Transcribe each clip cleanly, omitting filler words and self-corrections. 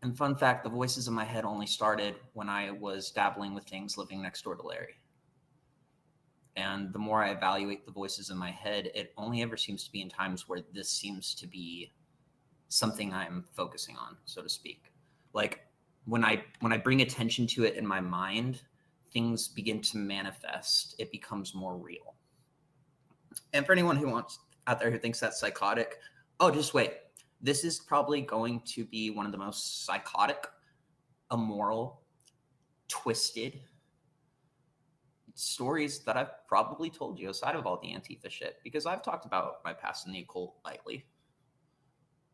And fun fact, the voices in my head only started when I was dabbling with things living next door to Larry. And the more I evaluate the voices in my head, it only ever seems to be in times where this seems to be something I'm focusing on, so to speak. Like when I bring attention to it in my mind, things begin to manifest. It becomes more real. And for anyone who wants out there who thinks that's psychotic, oh, just wait. This is probably going to be one of the most psychotic, immoral, twisted stories that I've probably told you aside of all the Antifa shit, because I've talked about my past in the occult lightly,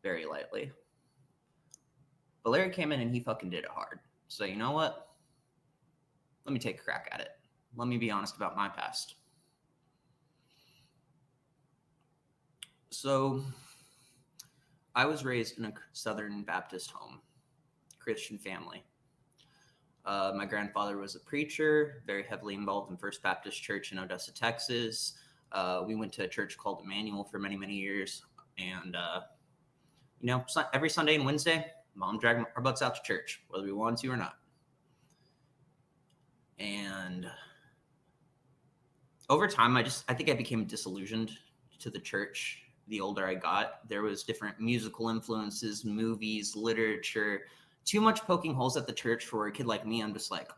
very lightly. But Larry came in and he fucking did it hard. So you know what? Let me take a crack at it. Let me be honest about my past. So I was raised in a Southern Baptist home, Christian family. My grandfather was a preacher, very heavily involved in First Baptist Church in Odessa, Texas. We went to a church called Emmanuel for many, many years. And, every Sunday and Wednesday, Mom dragged our butts out to church, whether we wanted to or not. And over time, I think I became disillusioned to the church. The older I got, there was different musical influences, movies, literature, too much poking holes at the church for a kid like me. I'm just like,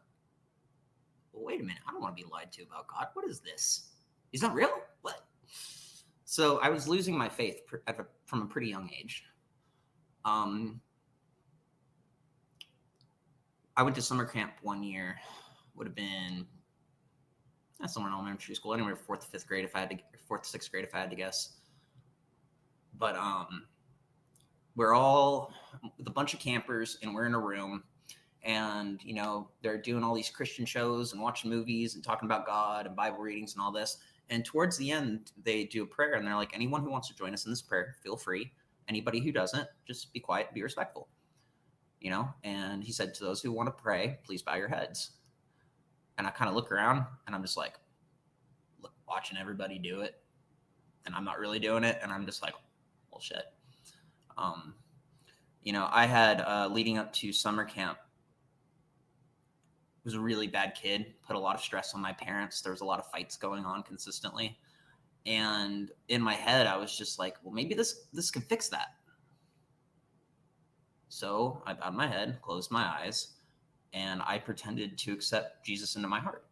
well, wait a minute. I don't want to be lied to about God. What is this? He's not real? What? So I was losing my faith from a pretty young age. I went to summer camp one year. Would have been somewhere in elementary school, anywhere fourth, sixth grade if I had to guess. But we're all with a bunch of campers and we're in a room, and they're doing all these Christian shows and watching movies and talking about God and Bible readings and all this. And towards the end, they do a prayer and they're like, anyone who wants to join us in this prayer, feel free. Anybody who doesn't, just be quiet, be respectful. And he said, to those who want to pray, please bow your heads. And I kind of look around and I'm just like, watching everybody do it, and I'm not really doing it, and I'm just like, well, shit. I had leading up to summer camp, was a really bad kid, put a lot of stress on my parents. There was a lot of fights going on consistently, and in my head, I was just like, well, maybe this can fix that. So I bowed my head, closed my eyes, and I pretended to accept Jesus into my heart.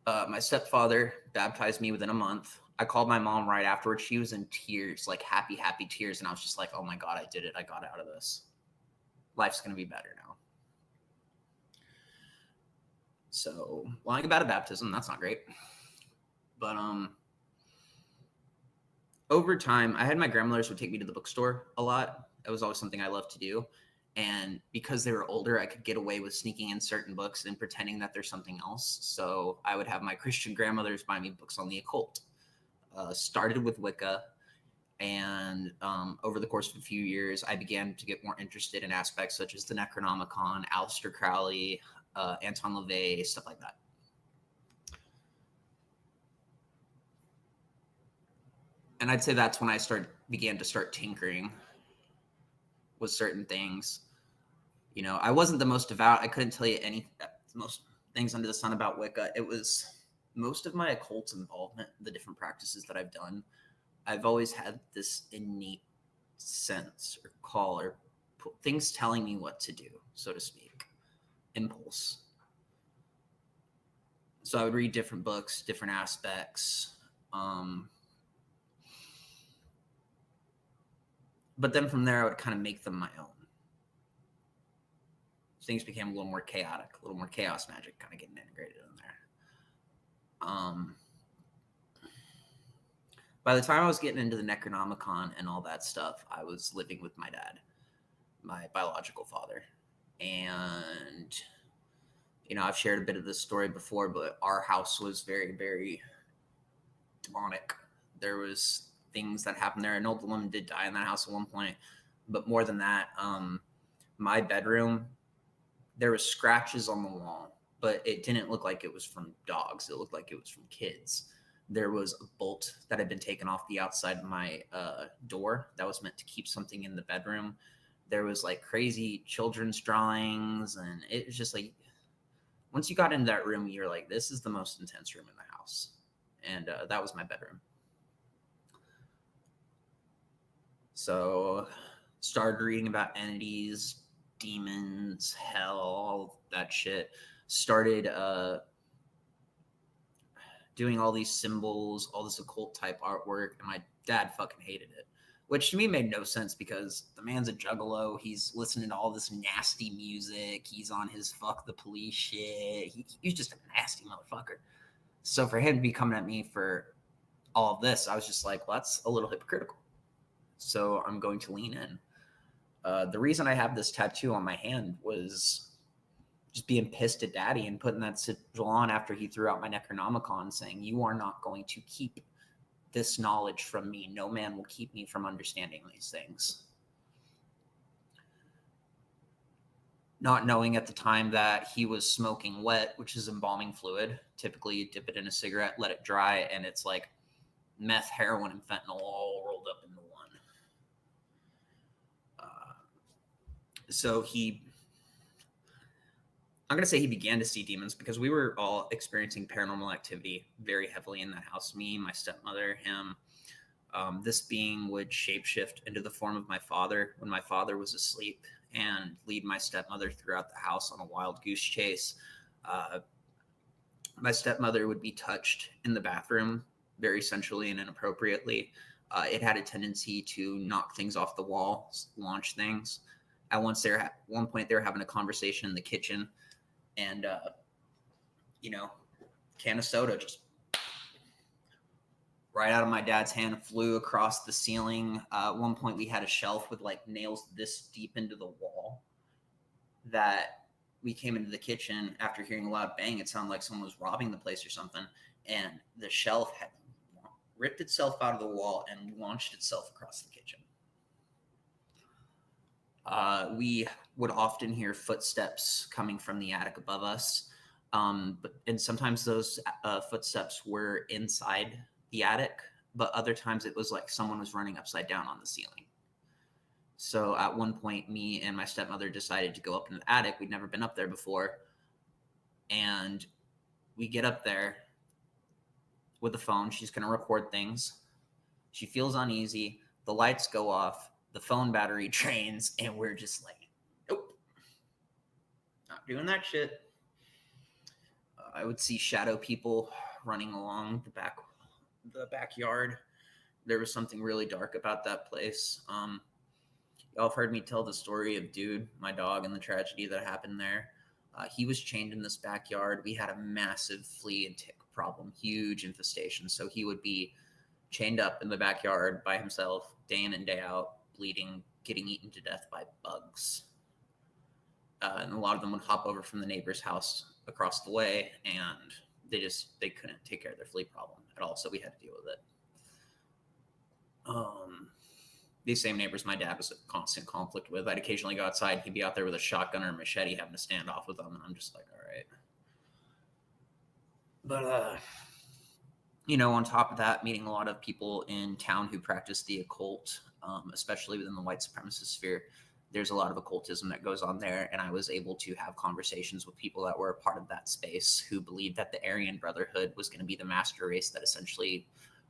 My stepfather baptized me within a month. I called my mom right afterwards. She was in tears, like happy, happy tears. And I was just like, oh my God, I did it. I got out of this. Life's going to be better now. So lying about a baptism, that's not great. But over time, I had my grandmothers would take me to the bookstore a lot. It was always something I loved to do. And because they were older, I could get away with sneaking in certain books and pretending that there's something else. So I would have my Christian grandmothers buy me books on the occult. Started with Wicca. And over the course of a few years, I began to get more interested in aspects such as the Necronomicon, Aleister Crowley, Anton LaVey, stuff like that. And I'd say that's when I began to tinkering with certain things. I wasn't the most devout. I couldn't tell you most things under the sun about Wicca. It was most of my occult involvement, the different practices that I've done. I've always had this innate sense or call or things telling me what to do, so to speak, impulse. So I would read different books, different aspects. But then from there, I would kind of make them my own. Things became a little more chaotic, a little more chaos magic kind of getting integrated in there. By the time I was getting into the Necronomicon and all that stuff, I was living with my dad, my biological father. And, I've shared a bit of this story before, but our house was very, very demonic. There was things that happened there. An old woman did die in that house at one point. But more than that, my bedroom, there was scratches on the wall, but it didn't look like it was from dogs. It looked like it was from kids. There was a bolt that had been taken off the outside of my door that was meant to keep something in the bedroom. There was like crazy children's drawings, and it was just like once you got into that room, you're like, this is the most intense room in the house. And that was my bedroom. So started reading about entities, demons, hell, all that shit. Started doing all these symbols, all this occult type artwork, and my dad fucking hated it. Which to me made no sense because the man's a juggalo. He's listening to all this nasty music. He's on his fuck the police shit. He's just a nasty motherfucker. So for him to be coming at me for all of this, I was just like, well, that's a little hypocritical. So I'm going to lean in. The reason I have this tattoo on my hand was just being pissed at daddy and putting that sigil on after he threw out my Necronomicon saying, you are not going to keep this knowledge from me. No man will keep me from understanding these things. Not knowing at the time that he was smoking wet, which is embalming fluid. Typically, you dip it in a cigarette, let it dry, and it's like meth, heroin, and fentanyl all rolled up into one. So I'm going to say he began to see demons because we were all experiencing paranormal activity very heavily in that house. Me, my stepmother, him. This being would shapeshift into the form of my father when my father was asleep and lead my stepmother throughout the house on a wild goose chase. My stepmother would be touched in the bathroom very sensually and inappropriately. It had a tendency to knock things off the wall, launch things. At one point, they were having a conversation in the kitchen, and can of soda just right out of my dad's hand flew across the ceiling. At one point, we had a shelf with like nails this deep into the wall that we came into the kitchen after hearing a loud bang. It sounded like someone was robbing the place or something, and the shelf had ripped itself out of the wall and launched itself across the kitchen. We would often hear footsteps coming from the attic above us, and sometimes those footsteps were inside the attic, but other times it was like someone was running upside down on the ceiling. So at one point, me and my stepmother decided to go up in the attic. We'd never been up there before. And we get up there with the phone. She's going to record things. She feels uneasy. The lights go off. The phone battery drains. And we're just like, nope. Not doing that shit. I would see shadow people running along the backyard. There was something really dark about that place. Y'all have heard me tell the story of Dude, my dog, and the tragedy that happened there. He was chained in this backyard. We had a massive flea and tick problem, huge infestation. So he would be chained up in the backyard by himself, day in and day out, bleeding, getting eaten to death by bugs. And a lot of them would hop over from the neighbor's house across the way, and they couldn't take care of their flea problem at all. So we had to deal with it. These same neighbors my dad was in constant conflict with. I'd occasionally go outside. He'd be out there with a shotgun or a machete having to stand off with them. And I'm just like, all right. But, on top of that, meeting a lot of people in town who practice the occult, especially within the white supremacist sphere. There's a lot of occultism that goes on there. And I was able to have conversations with people that were a part of that space who believed that the Aryan Brotherhood was going to be the master race that essentially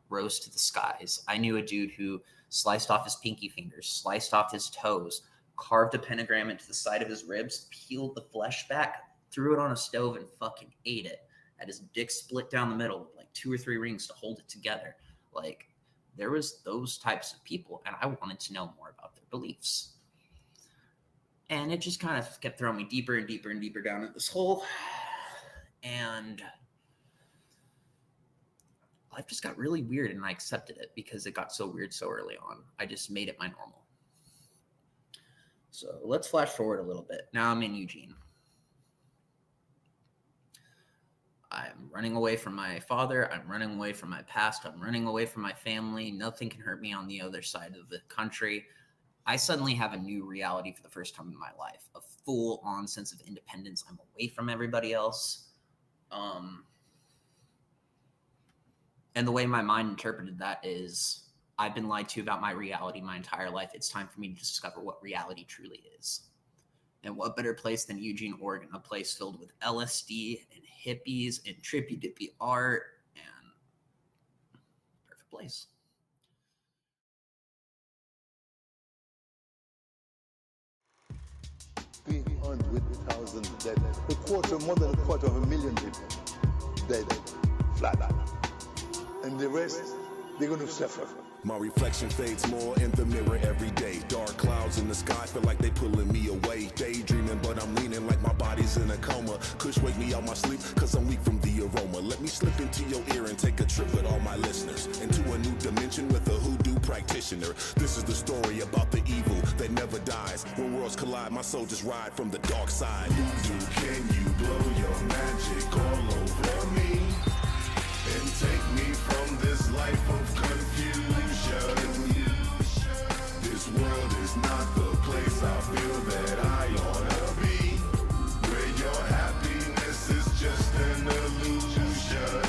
rose to the skies. I knew a dude who sliced off his pinky fingers, sliced off his toes, carved a pentagram into the side of his ribs, peeled the flesh back, threw it on a stove, and fucking ate it. Had his dick split down the middle with like 2 or 3 rings to hold it together. Like, there was those types of people, and I wanted to know more about their beliefs. And it just kind of kept throwing me deeper and deeper and deeper down at this hole. And life just got really weird, and I accepted it because it got so weird so early on. I just made it my normal. So let's flash forward a little bit. Now I'm in Eugene. I'm running away from my father. I'm running away from my past. I'm running away from my family. Nothing can hurt me on the other side of the country. I suddenly have a new reality for the first time in my life, a full-on sense of independence. I'm away from everybody else. And the way my mind interpreted that is, I've been lied to about my reality my entire life. It's time for me to discover what reality truly is. And what better place than Eugene, Oregon, a place filled with LSD and hippies and trippy dippy art, and perfect place. Dead. More than a quarter of a million people dead, flat out. And the rest, they're going to suffer. My reflection fades more in the mirror every day. Dark clouds in the sky feel like they pulling me away. Daydreaming, but I'm leaning like my body's in a coma. Kush wake me out my sleep, cause I'm weak from the aroma. Let me slip into your ear and take a trip with all my listeners into a new dimension with a hoodoo practitioner. This is the story about the evil that never dies. When worlds collide, my soul just ride from the dark side. Voodoo, can you blow your magic all over me? And take me from this life of confusion. This world is not the place I feel that I ought to be, where your happiness is just an illusion.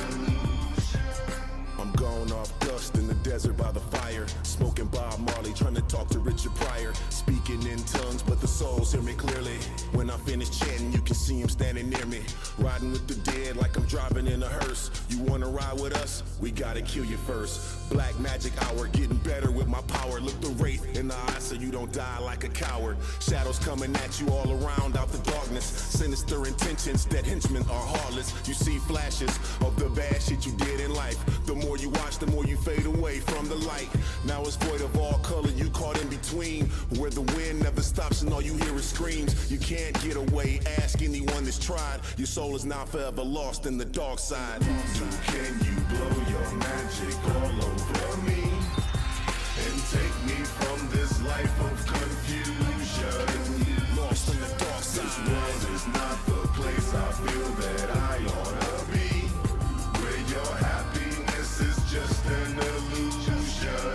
I'm gone off dust in the desert by the fire, smoking Bob Marley, trying to talk to Richard Pryor, speaking in tongues, but the souls hear me clearly. When I finish chanting, you can see him standing near me, riding with the dead like I'm driving in a hearse. You wanna ride with us? We gotta kill you first. Black magic hour, getting better with my power. Look the wraith in the eye so you don't die like a coward. Shadows coming at you all around out the darkness. Sinister intentions, that henchmen are heartless. You see flashes of the bad shit you did in life. The more you watch, the more you fade away from the light. Now it's void of all color, you caught in between, where the wind never stops and all you hear is screams. You can't get away, ask anyone that's tried. Your soul is now forever lost in the dark side. Can you blow your magic all over me and take me from this life of confusion? Lost in the dark side. This world is not the place I feel that I ought to be, where your happiness is just an illusion.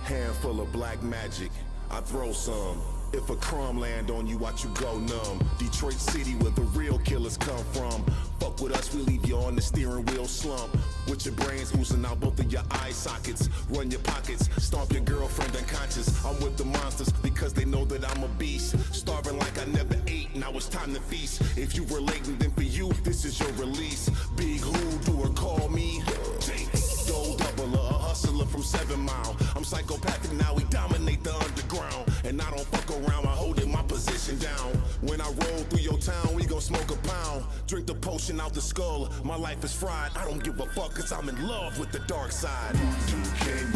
Handful of black magic, I throw some. If a crumb land on you, watch you go numb. Detroit City, where the real killers come from. Fuck with us, we leave you on the steering wheel slump, with your brains oozing out both of your eye sockets. Run your pockets, stomp your girlfriend unconscious. I'm with the monsters because they know that I'm a beast. Starving like I never ate, now it's time to feast. If you relating, then for you, this is your release. Big hoodoo or call me Gold doubler, a hustler from 7 Mile. I'm psychopathic now, we dominate the underground. And I don't fuck around, I hold it my position down. When I roll through your town, we gon' smoke a pound. Drink the potion out the skull, my life is fried. I don't give a fuck cause I'm in love with the dark side. Can